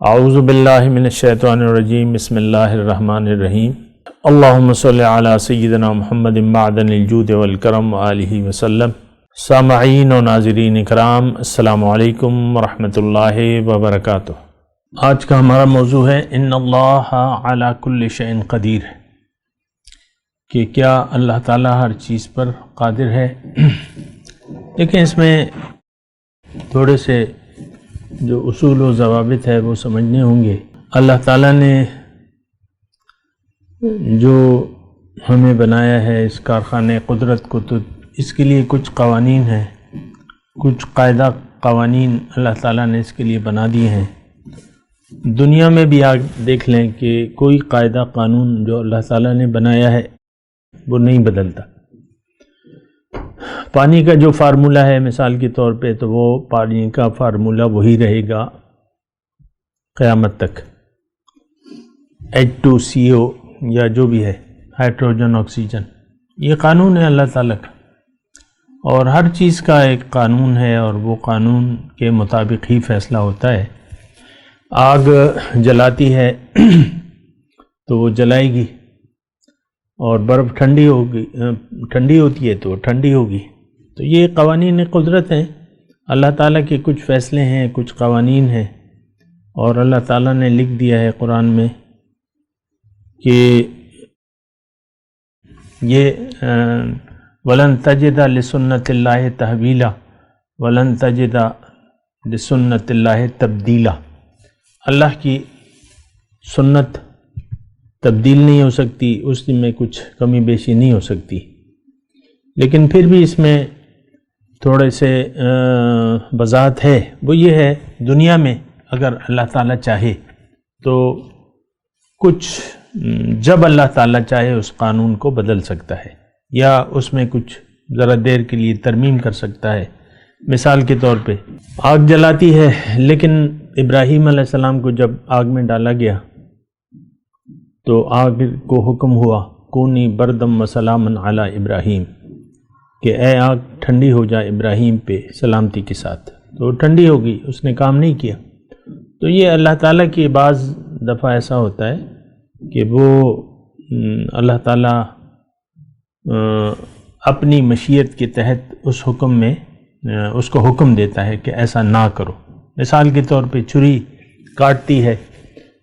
اعوذ باللہ من الشیطان الرجیم بسم اللہ الرحمن الرحیم اللہم صلی علی سیدنا محمد معدن الجود والکرم وآلہ وسلم۔ سامعین و ناظرین اکرام، السلام علیکم ورحمۃ اللہ وبرکاتہ۔ آج کا ہمارا موضوع ہے ان اللہ علی کل شیء قدیر، کہ کیا اللہ تعالیٰ ہر چیز پر قادر ہے۔ لیکن اس میں تھوڑے سے جو اصول و ضوابط ہے وہ سمجھنے ہوں گے۔ اللہ تعالیٰ نے جو ہمیں بنایا ہے اس کارخانے قدرت کو، تو اس کے لیے کچھ قوانین ہیں، کچھ قاعدہ قوانین اللہ تعالیٰ نے اس کے لیے بنا دیے ہیں۔ دنیا میں بھی آج دیکھ لیں کہ کوئی قاعدہ قانون جو اللہ تعالیٰ نے بنایا ہے وہ نہیں بدلتا۔ پانی کا جو فارمولہ ہے مثال کے طور پہ، تو وہ پانی کا فارمولہ وہی رہے گا قیامت تک۔ H2CO یا جو بھی ہے، ہائیڈروجن آکسیجن، یہ قانون ہے اللہ تعالیٰ کا، اور ہر چیز کا ایک قانون ہے، اور وہ قانون کے مطابق ہی فیصلہ ہوتا ہے۔ آگ جلاتی ہے تو وہ جلائے گی، اور برف ٹھنڈی ہوتی ہے تو ٹھنڈی ہوگی۔ تو یہ قوانین قدرت ہیں، اللہ تعالیٰ کے کچھ فیصلے ہیں، کچھ قوانین ہیں، اور اللہ تعالیٰ نے لکھ دیا ہے قرآن میں کہ یہ وَلَن تَجِدَ لِسُنَّتِ اللَّهِ تَحْوِيلًا وَلَن تَجِدَ لِسُنَّتِ اللَّهِ تَبْدِيلًا۔ اللہ کی سنت تبدیل نہیں ہو سکتی، اس میں کچھ کمی بیشی نہیں ہو سکتی۔ لیکن پھر بھی اس میں تھوڑے سے وضاحت ہے، وہ یہ ہے دنیا میں اگر اللہ تعالیٰ چاہے تو کچھ، جب اللہ تعالیٰ چاہے اس قانون کو بدل سکتا ہے، یا اس میں کچھ ذرا دیر کے لیے ترمیم کر سکتا ہے۔ مثال کے طور پہ آگ جلاتی ہے، لیکن ابراہیم علیہ السلام کو جب آگ میں ڈالا گیا تو آگ کو حکم ہوا کونی بردم و سلامن علی ابراہیم، کہ اے آگ ٹھنڈی ہو جائے ابراہیم پہ سلامتی کے ساتھ، تو ٹھنڈی ہو گئی، اس نے کام نہیں کیا۔ تو یہ اللہ تعالیٰ کی بعض دفعہ ایسا ہوتا ہے کہ وہ اللہ تعالیٰ اپنی مشیت کے تحت اس حکم میں اس کو حکم دیتا ہے کہ ایسا نہ کرو۔ مثال کے طور پہ چھری کاٹتی ہے،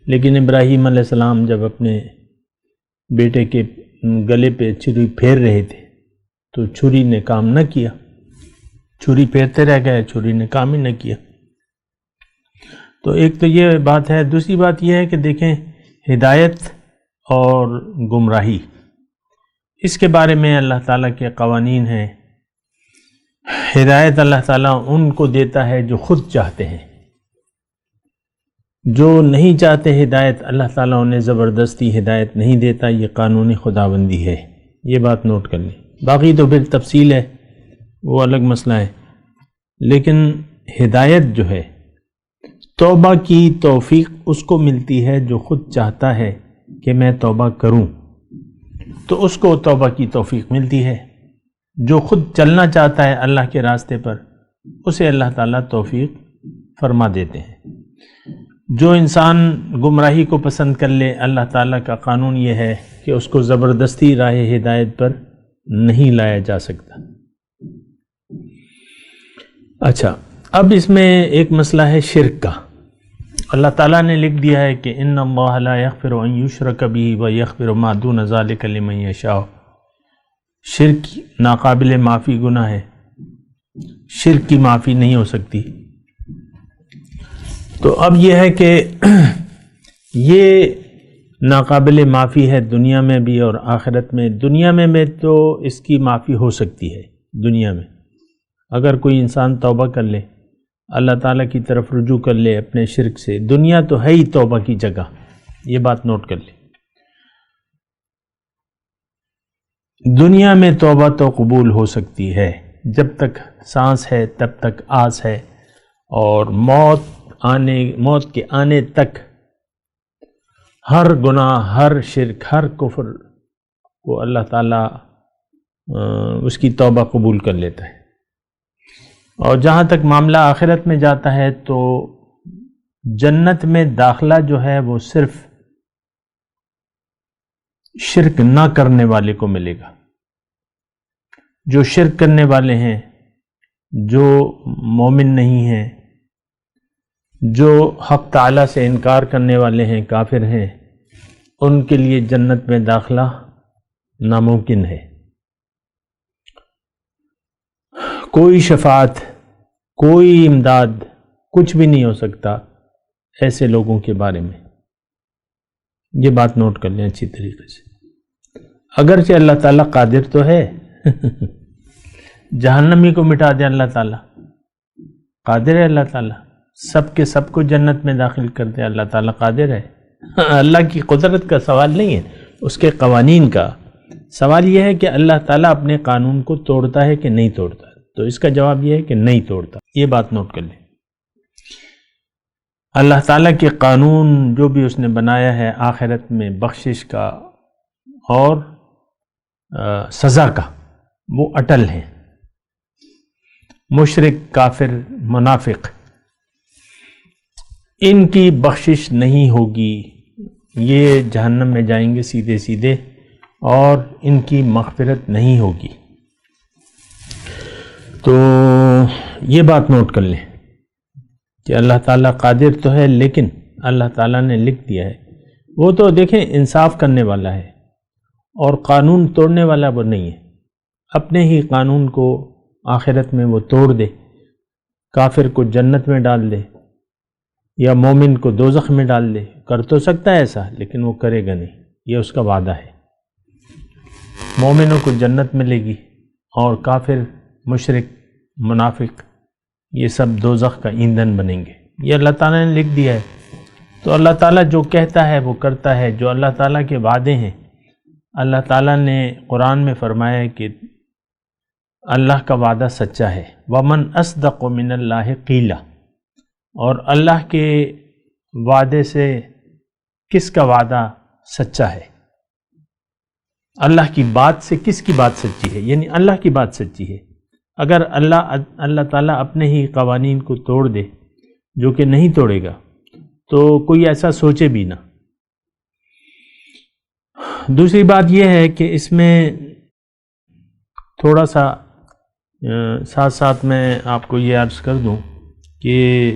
لیکن ابراہیم علیہ السلام جب اپنے بیٹے کے گلے پہ چھری پھیر رہے تھے تو چھری نے کام نہ کیا، چھری پھیرتے رہ گئے، چھری نے کام ہی نہ کیا۔ تو ایک تو یہ بات ہے۔ دوسری بات یہ ہے کہ دیکھیں ہدایت اور گمراہی، اس کے بارے میں اللہ تعالیٰ کے قوانین ہیں۔ ہدایت اللہ تعالیٰ ان کو دیتا ہے جو خود چاہتے ہیں، جو نہیں چاہتے ہدایت اللہ تعالیٰ انہیں زبردستی ہدایت نہیں دیتا۔ یہ قانونی خداوندی ہے، یہ بات نوٹ کر لیں۔ باقی تو پھر تفصیل ہے، وہ الگ مسئلہ ہے۔ لیکن ہدایت جو ہے، توبہ کی توفیق اس کو ملتی ہے جو خود چاہتا ہے کہ میں توبہ کروں، تو اس کو توبہ کی توفیق ملتی ہے۔ جو خود چلنا چاہتا ہے اللہ کے راستے پر، اسے اللہ تعالیٰ توفیق فرما دیتے ہیں۔ جو انسان گمراہی کو پسند کر لے، اللہ تعالیٰ کا قانون یہ ہے کہ اس کو زبردستی راہ ہدایت پر نہیں لایا جا سکتا۔ اچھا، اب اس میں ایک مسئلہ ہے شرک کا۔ اللہ تعالیٰ نے لکھ دیا ہے کہ ان اللہ لا یغفر ان یشرک بہ ویغفر ما دون ذلک لمن یشاء۔ شرک ناقابل معافی گناہ ہے، شرک کی معافی نہیں ہو سکتی۔ تو اب یہ ہے کہ یہ ناقابل معافی ہے دنیا میں بھی اور آخرت میں۔ دنیا میں تو اس کی معافی ہو سکتی ہے۔ دنیا میں اگر کوئی انسان توبہ کر لے، اللہ تعالیٰ کی طرف رجوع کر لے اپنے شرک سے، دنیا تو ہے ہی توبہ کی جگہ، یہ بات نوٹ کر لے۔ دنیا میں توبہ تو قبول ہو سکتی ہے، جب تک سانس ہے تب تک آس ہے، اور موت کے آنے تک ہر گناہ، ہر شرک، ہر کفر کو اللہ تعالیٰ اس کی توبہ قبول کر لیتا ہے۔ اور جہاں تک معاملہ آخرت میں جاتا ہے تو جنت میں داخلہ جو ہے وہ صرف شرک نہ کرنے والے کو ملے گا. جو شرک کرنے والے ہیں، جو مومن نہیں ہیں، جو حق تعالیٰ سے انکار کرنے والے ہیں، کافر ہیں، ان کے لیے جنت میں داخلہ ناممکن ہے. کوئی شفاعت، کوئی امداد، کچھ بھی نہیں ہو سکتا ایسے لوگوں کے بارے میں. یہ بات نوٹ کر لیں اچھی طریقے سے. اگرچہ اللہ تعالیٰ قادر تو ہے جہنمی کو مٹا دے، اللہ تعالیٰ قادر ہے. اللہ تعالیٰ سب کے سب کو جنت میں داخل کر دے، اللہ تعالیٰ قادر ہے. اللہ کی قدرت کا سوال نہیں ہے، اس کے قوانین کا سوال یہ ہے کہ اللہ تعالیٰ اپنے قانون کو توڑتا ہے کہ نہیں توڑتا. تو اس کا جواب یہ ہے کہ نہیں توڑتا. یہ بات نوٹ کر لیں. اللہ تعالیٰ کے قانون جو بھی اس نے بنایا ہے آخرت میں بخشش کا اور سزا کا، وہ اٹل ہیں. مشرک، کافر، منافق، ان کی بخشش نہیں ہوگی. یہ جہنم میں جائیں گے سیدھے سیدھے، اور ان کی مغفرت نہیں ہوگی. تو یہ بات نوٹ کر لیں کہ اللہ تعالیٰ قادر تو ہے، لیکن اللہ تعالیٰ نے لکھ دیا ہے. وہ تو دیکھیں انصاف کرنے والا ہے، اور قانون توڑنے والا وہ نہیں ہے. اپنے ہی قانون کو آخرت میں وہ توڑ دے، کافر کو جنت میں ڈال دے یا مومن کو دوزخ میں ڈال دے. کر تو سکتا ہے ایسا، لیکن وہ کرے گا نہیں. یہ اس کا وعدہ ہے. مومنوں کو جنت ملے گی، اور کافر، مشرک، منافق، یہ سب دوزخ کا ایندھن بنیں گے. یہ اللہ تعالیٰ نے لکھ دیا ہے. تو اللہ تعالیٰ جو کہتا ہے وہ کرتا ہے. جو اللہ تعالیٰ کے وعدے ہیں، اللہ تعالیٰ نے قرآن میں فرمایا ہے کہ اللہ کا وعدہ سچا ہے. وَمَنْ أَصْدَقُ مِنَ اللَّهِ قِيلًا. اور اللہ کے وعدے سے کس کا وعدہ سچا ہے؟ اللہ کی بات سے کس کی بات سچی ہے؟ یعنی اللہ کی بات سچی ہے. اگر اللہ تعالیٰ اپنے ہی قوانین کو توڑ دے، جو کہ نہیں توڑے گا، تو کوئی ایسا سوچے بھی نہ. دوسری بات یہ ہے کہ اس میں تھوڑا سا ساتھ ساتھ میں آپ کو یہ عرض کر دوں کہ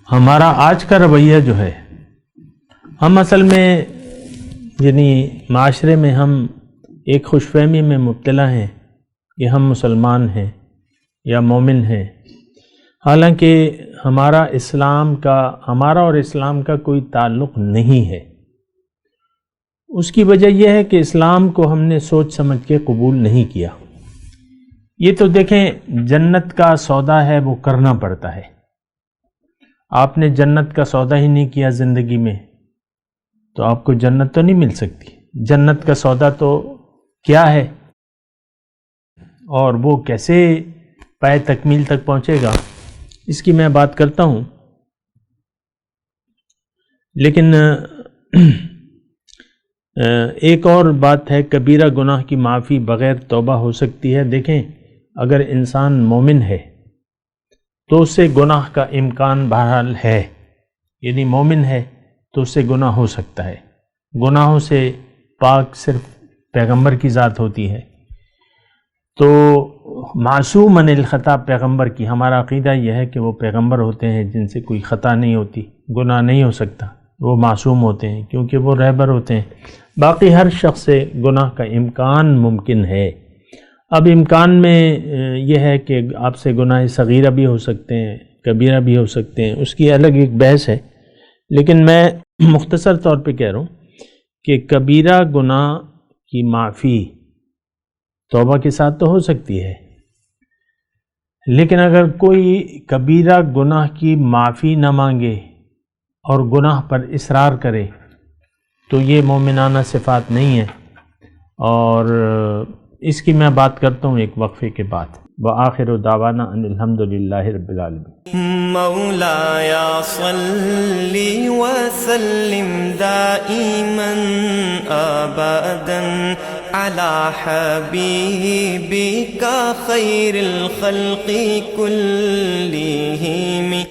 ہمارا آج کا رویہ جو ہے، ہم اصل میں یعنی معاشرے میں ہم ایک خوش فہمی میں مبتلا ہیں کہ ہم مسلمان ہیں یا مومن ہیں، حالانکہ ہمارا اور اسلام کا کوئی تعلق نہیں ہے. اس کی وجہ یہ ہے کہ اسلام کو ہم نے سوچ سمجھ کے قبول نہیں کیا. یہ تو دیکھیں جنت کا سودا ہے، وہ کرنا پڑتا ہے. آپ نے جنت کا سودا ہی نہیں کیا زندگی میں تو آپ کو جنت تو نہیں مل سکتی. جنت کا سودا تو کیا ہے اور وہ کیسے پائے تکمیل تک پہنچے گا، اس کی میں بات کرتا ہوں. لیکن ایک اور بات ہے، کبیرہ گناہ کی معافی بغیر توبہ ہو سکتی ہے. دیکھیں اگر انسان مومن ہے تو اس سے گناہ کا امکان بہرحال ہے، یعنی مومن ہے تو اس سے گناہ ہو سکتا ہے. گناہوں سے پاک صرف پیغمبر کی ذات ہوتی ہے. تو معصوم عن الخطا پیغمبر کی، ہمارا عقیدہ یہ ہے کہ وہ پیغمبر ہوتے ہیں جن سے کوئی خطا نہیں ہوتی، گناہ نہیں ہو سکتا، وہ معصوم ہوتے ہیں کیونکہ وہ رہبر ہوتے ہیں. باقی ہر شخص سے گناہ کا امکان ممکن ہے. اب امکان میں یہ ہے کہ آپ سے گناہ صغیرہ بھی ہو سکتے ہیں، کبیرہ بھی ہو سکتے ہیں، اس کی الگ ایک بحث ہے. لیکن میں مختصر طور پہ کہہ رہا ہوں کہ کبیرہ گناہ کی معافی توبہ کے ساتھ تو ہو سکتی ہے، لیکن اگر کوئی کبیرہ گناہ کی معافی نہ مانگے اور گناہ پر اصرار کرے تو یہ مومنانہ صفات نہیں ہے. اور اس کی میں بات کرتا ہوں ایک وقفے کے بعد. وآخر دعوانا ان الحمدللہ رب العالمین. مولایا صلی وسلم دائما ابدا علی حبیبک خیر الخلق کلہم.